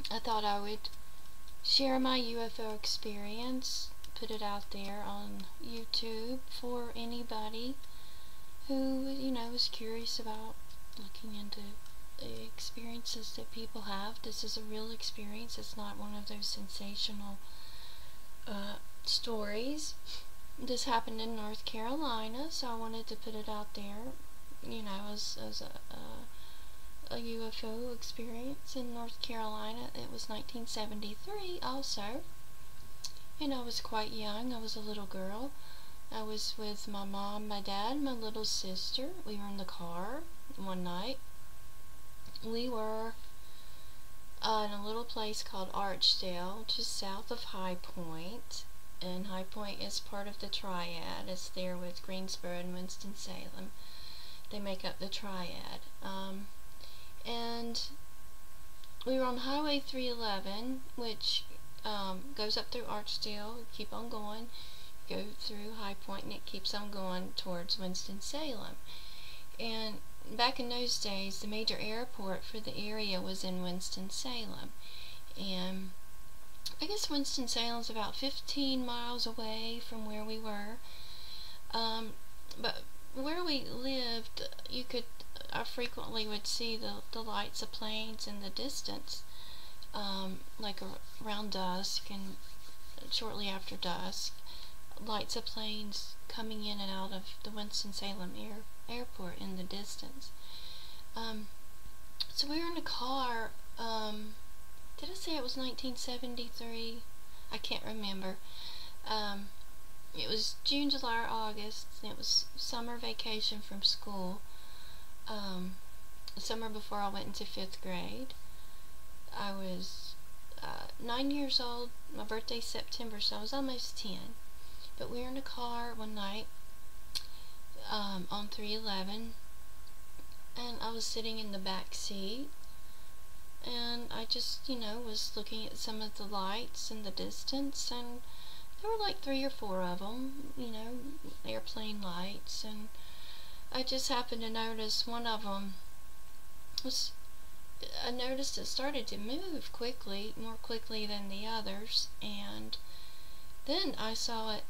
I thought I would share my UFO experience, put it out there on YouTube for anybody who, is curious about looking into the experiences that people have. This is a real experience. It's not one of those sensational stories. This happened in North Carolina, so I wanted to put it out there, as a UFO experience in North Carolina. It was 1973 also, and I was quite young. I was a little girl. I was with my mom, my dad, my little sister. We were in the car one night. We were in a little place called Archdale, just south of High Point. And High Point is part of the Triad. It's there with Greensboro and Winston-Salem. They make up the Triad. And we were on Highway 311, which goes up through Archdale, keep on going, go through High Point, and it keeps on going towards Winston-Salem. And back in those days, the major airport for the area was in Winston-Salem. And I guess Winston-Salem's about 15 miles away from where we were. But where we lived, I frequently would see the lights of planes in the distance, like around dusk and shortly after dusk, lights of planes coming in and out of the Winston-Salem airport in the distance. So we were in a car. Did I say it was 1973? I can't remember. It was June, July, or August. It was summer vacation from school. The summer before I went into 5th grade. I was 9 years old. My birthday's September, so I was almost 10. But we were in a car one night on 311, and I was sitting in the back seat, and I just, was looking at some of the lights in the distance, and there were like 3 or 4 of them, airplane lights, and I just happened to notice one of them I noticed it started to move quickly, more quickly than the others, and then I saw it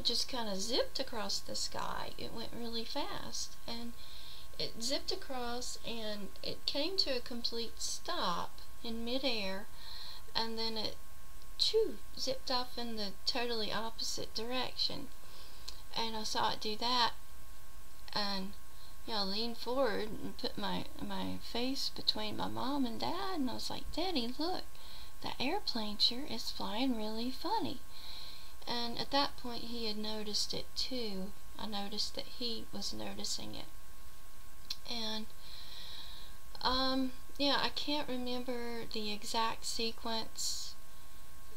just kind of zipped across the sky. It went really fast, and it zipped across, and it came to a complete stop in midair, and then it zipped off in the totally opposite direction. And I saw it do that, and I leaned forward and put my face between my mom and dad, and I was like, "Daddy, look, the airplane sure is flying really funny." And at that point he had noticed it too. I noticed that he was noticing it. And I can't remember the exact sequence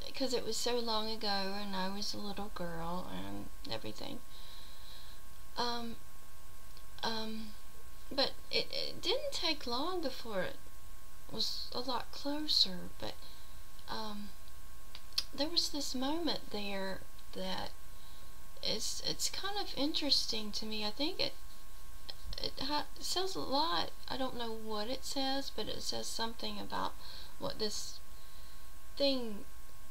because it was so long ago and I was a little girl and everything. But it didn't take long before it was a lot closer, but there was this moment there that it's kind of interesting to me. I think it says a lot. I don't know what it says, but it says something about what this thing,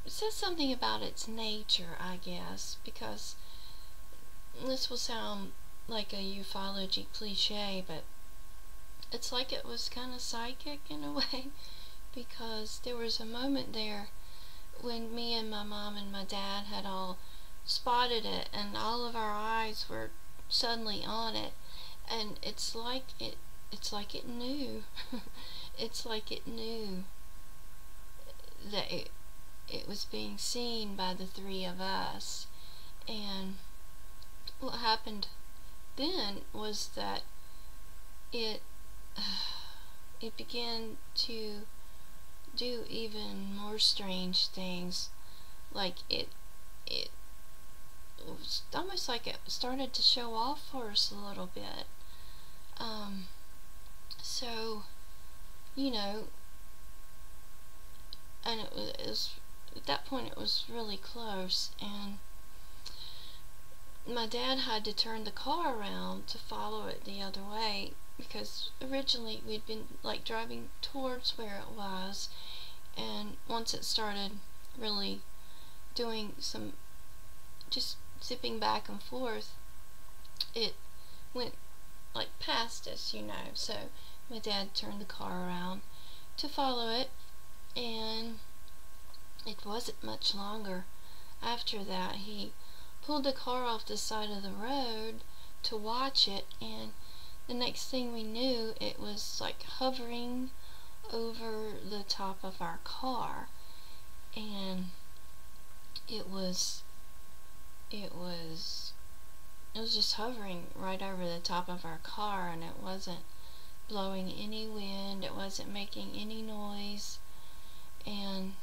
it says something about its nature, I guess, because this will sound like a ufology cliche, but it's like it was kind of psychic in a way, because there was a moment there when me and my mom and my dad had all spotted it, and all of our eyes were suddenly on it, and it's like it knew. It's like it knew that it was being seen by the 3 of us. And what happened then was that it began to do even more strange things. Like it was almost like it started to show off for us a little bit. So, and it was at that point it was really close, and my dad had to turn the car around to follow it the other way, because originally we'd been like driving towards where it was, And once it started really doing some, just zipping back and forth, it went like past us, you know. So my dad turned the car around to follow it, and it wasn't much longer after that. He pulled the car off the side of the road to watch it, and the next thing we knew, it was like hovering over the top of our car, and it was just hovering right over the top of our car, and it wasn't blowing any wind, it wasn't making any noise. And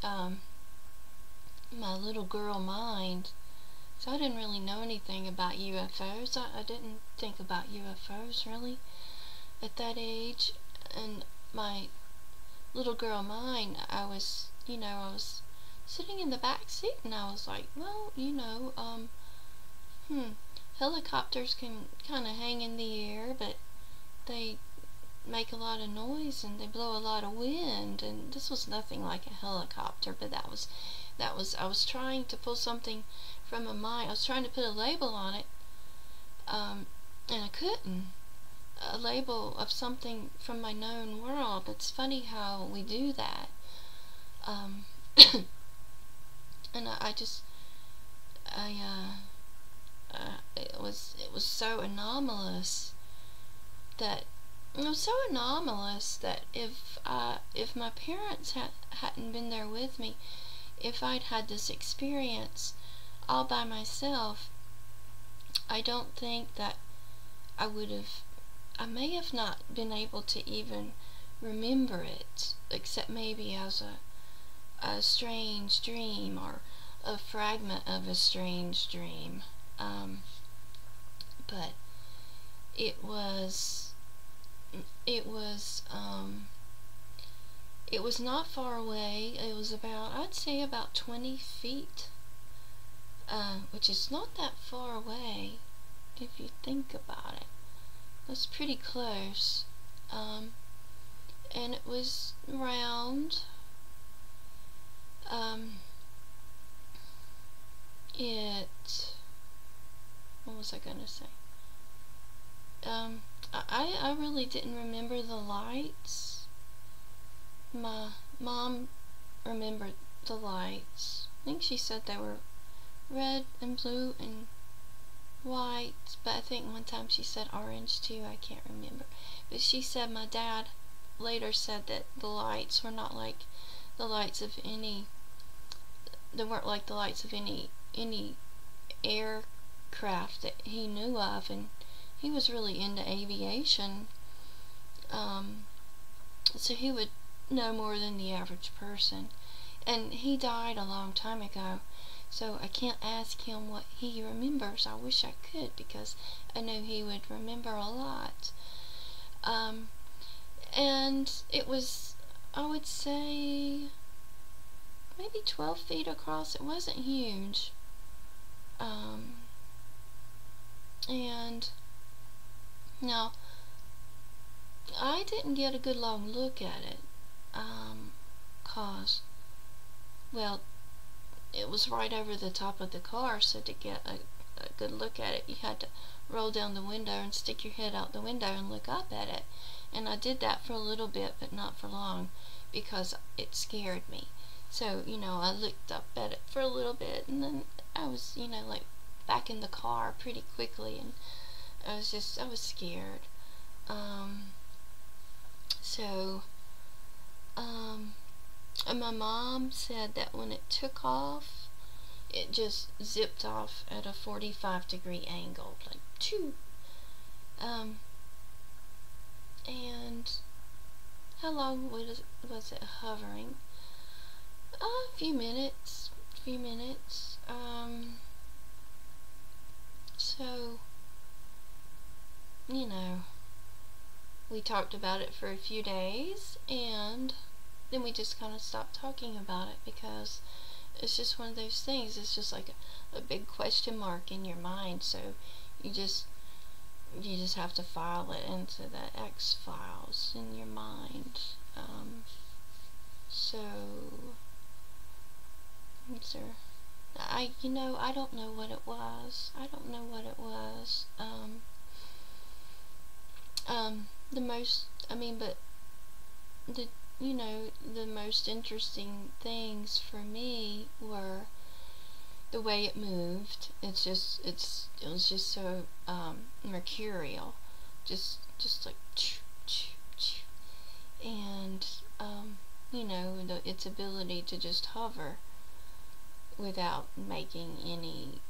my little girl mind, so I didn't really know anything about UFOs. I didn't think about UFOs really at that age. And my little girl mind, I was sitting in the back seat, and I was like, well, helicopters can kind of hang in the air, but they make a lot of noise and they blow a lot of wind, and this was nothing like a helicopter. But that was I was trying to pull something from my mind. I was trying to put a label on it, and I couldn't. A label of something from my known world. It's funny how we do that. And it was so anomalous that if my parents hadn't been there with me, if I'd had this experience all by myself, I don't think that I may have not been able to even remember it, except maybe as a strange dream or a fragment of a strange dream. But it was not far away. It was I'd say about 20 feet, which is not that far away if you think about it. That's pretty close. And it was round. What was I gonna say? I really didn't remember the lights. My mom remembered the lights. I think she said they were red and blue and white, but I think one time she said orange too. I can't remember. But she said my dad later said that the lights were not like the lights of any, they weren't like the lights of any aircraft that he knew of, and he was really into aviation, so he would know more than the average person. And he died a long time ago, so I can't ask him what he remembers. I wish I could, because I know he would remember a lot. And it was, I would say, maybe 12 feet across. It wasn't huge. And now, I didn't get a good long look at it, cause, well, it was right over the top of the car, so to get a good look at it, you had to roll down the window and stick your head out the window and look up at it. And I did that for a little bit, but not for long, because it scared me. So, I looked up at it for a little bit, and then I was, like, back in the car pretty quickly, and I was scared. And my mom said that when it took off, it just zipped off at a 45-degree angle, like, choo. And how long was it hovering? A few minutes. So, we talked about it for a few days, and then we just kind of stopped talking about it, because it's just one of those things. It's just like a big question mark in your mind, so you just have to file it into the X files in your mind. I don't know what it was. I don't know what it was. The most, but the, the most interesting things for me were the way it moved. It was just so mercurial, just like, and its ability to just hover without making any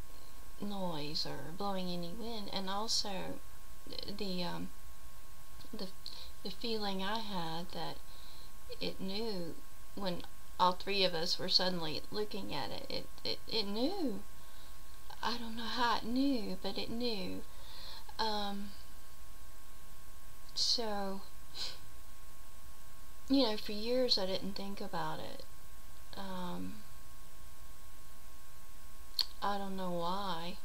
noise or blowing any wind, and also the the the feeling I had that it knew when all three of us were suddenly looking at it. It knew. I don't know how it knew, but it knew. So, for years I didn't think about it. I don't know why.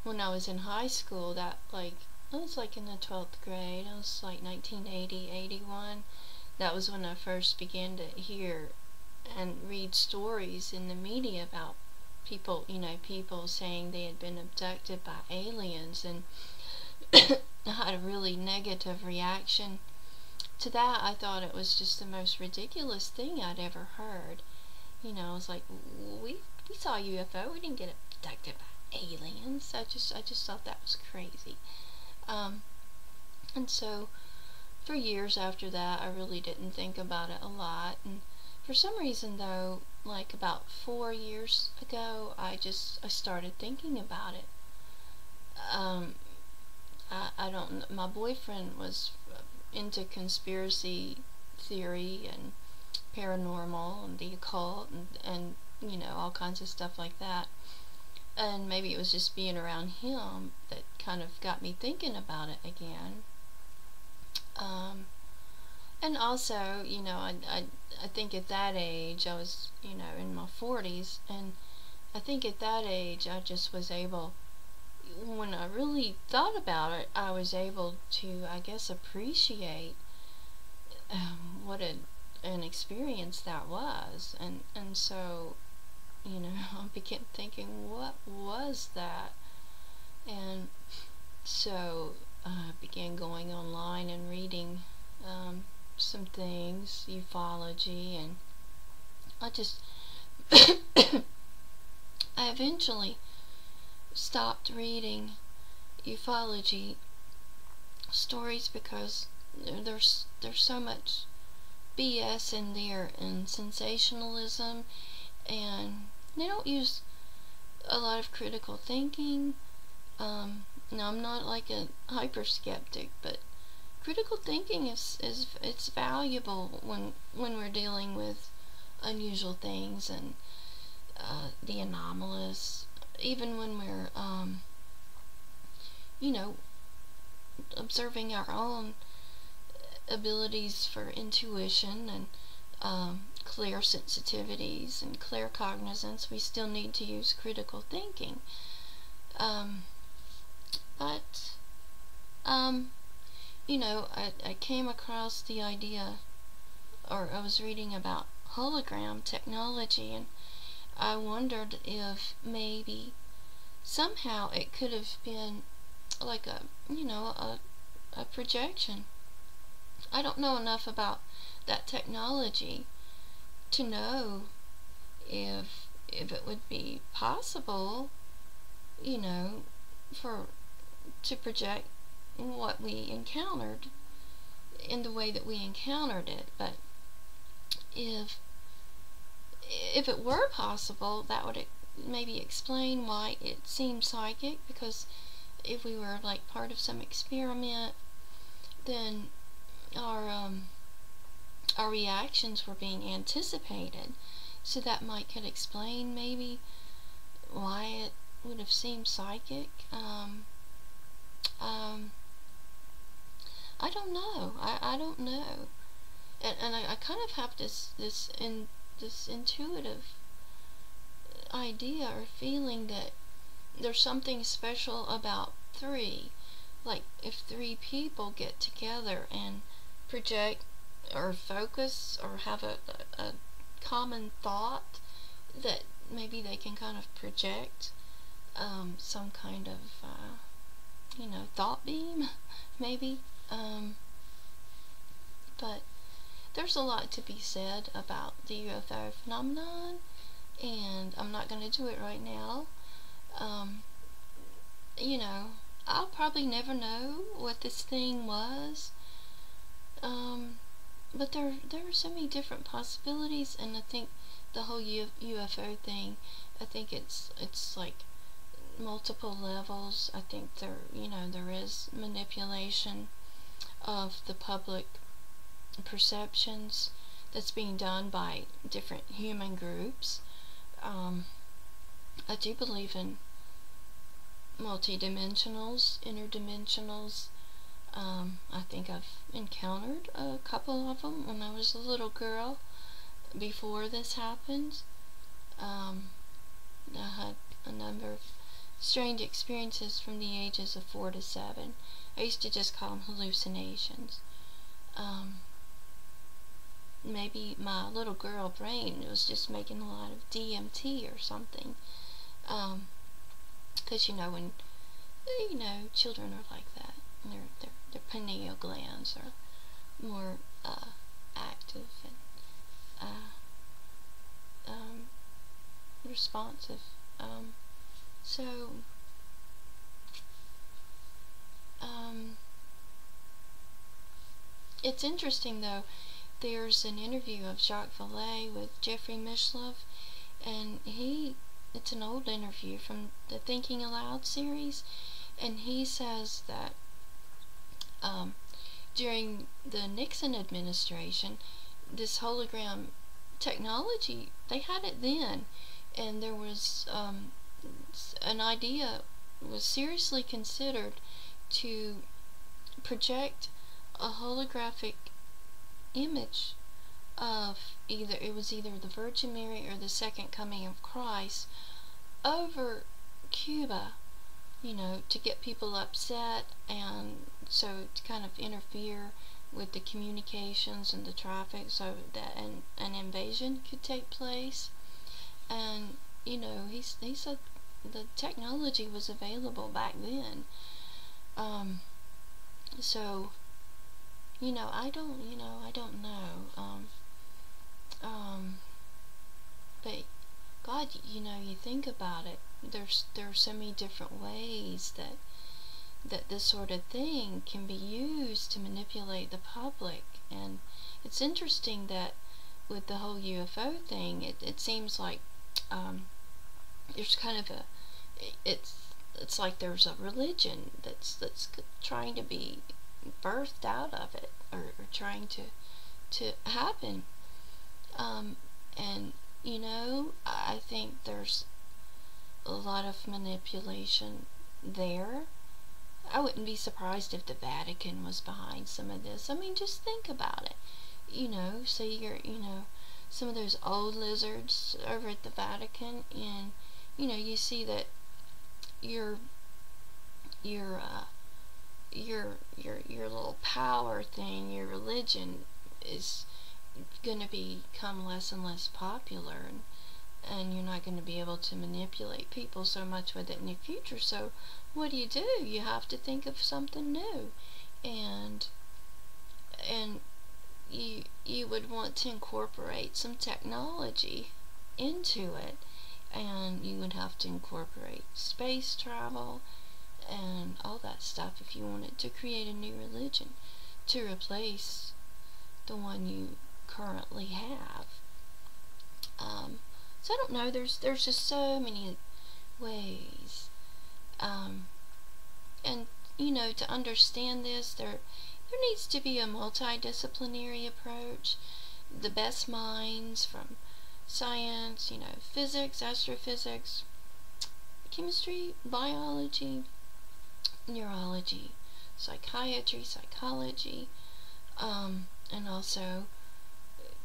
When I was in high school, I was like in the 12th grade, I was like 1980, 81. That was when I first began to hear and read stories in the media about people, people saying they had been abducted by aliens, and I had a really negative reaction to that. I thought it was just the most ridiculous thing I'd ever heard. I was like, we saw a UFO, we didn't get abducted by aliens. I just thought that was crazy. And so for years after that, I really didn't think about it a lot. And for some reason, though, like about 4 years ago, I started thinking about it. I don't. My boyfriend was into conspiracy theory and paranormal and the occult and all kinds of stuff like that. And maybe it was just being around him that kind of got me thinking about it again. And also, I think at that age, I was, in my 40s, and I think at that age, I just was able, when I really thought about it, I was able to, I guess, appreciate what an experience that was. And so, I began thinking, what was that? And so I began going online and reading some things, ufology, and I just I eventually stopped reading ufology stories because there's so much BS in there and sensationalism, and they don't use a lot of critical thinking. Now, I'm not like a hyper skeptic, but critical thinking is it's valuable when we're dealing with unusual things and the anomalous. Even when we're observing our own abilities for intuition and clear sensitivities and clear cognizance, we still need to use critical thinking. But I came across the idea, or I was reading about hologram technology, and I wondered if maybe somehow it could have been like a projection. I don't know enough about that technology to know if it would be possible, to project what we encountered in the way that we encountered it. But if it were possible, that would maybe explain why it seemed psychic, because if we were like part of some experiment, then our reactions were being anticipated. So that could explain maybe why it would have seemed psychic. I don't know. I don't know. And I kind of have this intuitive idea or feeling that there's something special about three. Like, if three people get together and project or focus or have a common thought, that maybe they can kind of project some kind of, thought beam, maybe. But there's a lot to be said about the UFO phenomenon, and I'm not going to do it right now. Um, I'll probably never know what this thing was. But there are so many different possibilities, and I think the whole UFO thing, I think it's like multiple levels. I think there is manipulation of the public perceptions that's being done by different human groups. I do believe in multidimensionals, interdimensionals. I think I've encountered a couple of them when I was a little girl before this happened. I had a number of strange experiences from the ages of 4 to 7. I used to just call them hallucinations. Maybe my little girl brain was just making a lot of DMT or something. Because when children are like that, their pineal glands are more active and responsive. So it's interesting though. There's an interview of Jacques Vallee with Jeffrey Mishlove, and it's an old interview from the Thinking Aloud series, and he says that during the Nixon administration, this hologram technology, they had it then, and there was an idea was seriously considered to project a holographic image of either the Virgin Mary or the Second Coming of Christ over Cuba, to get people upset, and so to kind of interfere with the communications and the traffic, so that an invasion could take place. And he said the technology was available back then. So I don't know. But God, you think about it. There are so many different ways that this sort of thing can be used to manipulate the public, and it's interesting that with the whole UFO thing, it seems like there's kind of it's like there's a religion that's trying to be birthed out of it, or trying to happen. And I think there's a lot of manipulation there. I wouldn't be surprised if the Vatican was behind some of this. I mean, just think about it. Say you're, some of those old lizards over at the Vatican, and you see that your little power thing, your religion, is going to become less and less popular, and you're not going to be able to manipulate people so much with it in the future. So what do? You have to think of something new, and you would want to incorporate some technology into it, and you would have to incorporate space travel and all that stuff if you wanted to create a new religion to replace the one you currently have. So I don't know, there's just so many ways, and to understand this, there needs to be a multidisciplinary approach. The best minds from science, physics, astrophysics, chemistry, biology, neurology, psychiatry, psychology, and also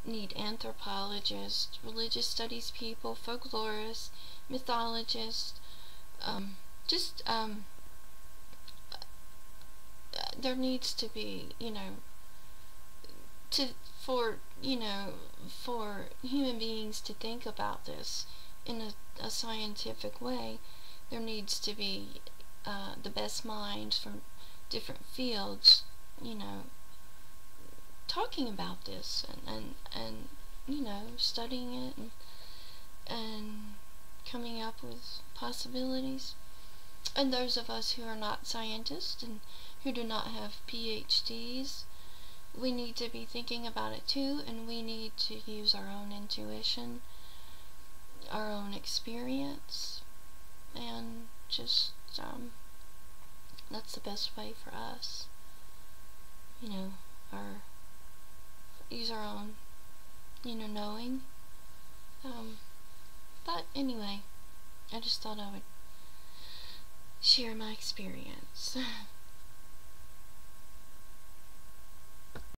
need anthropologists, religious studies people, folklorists, mythologists, there needs to be, for human beings to think about this in a scientific way. There needs to be the best minds from different fields, talking about this and studying it and coming up with possibilities. And those of us who are not scientists and who do not have PhDs, we need to be thinking about it too, and we need to use our own intuition, our own experience, and just that's the best way for us, our use our own knowing. But anyway, I just thought I would share my experience.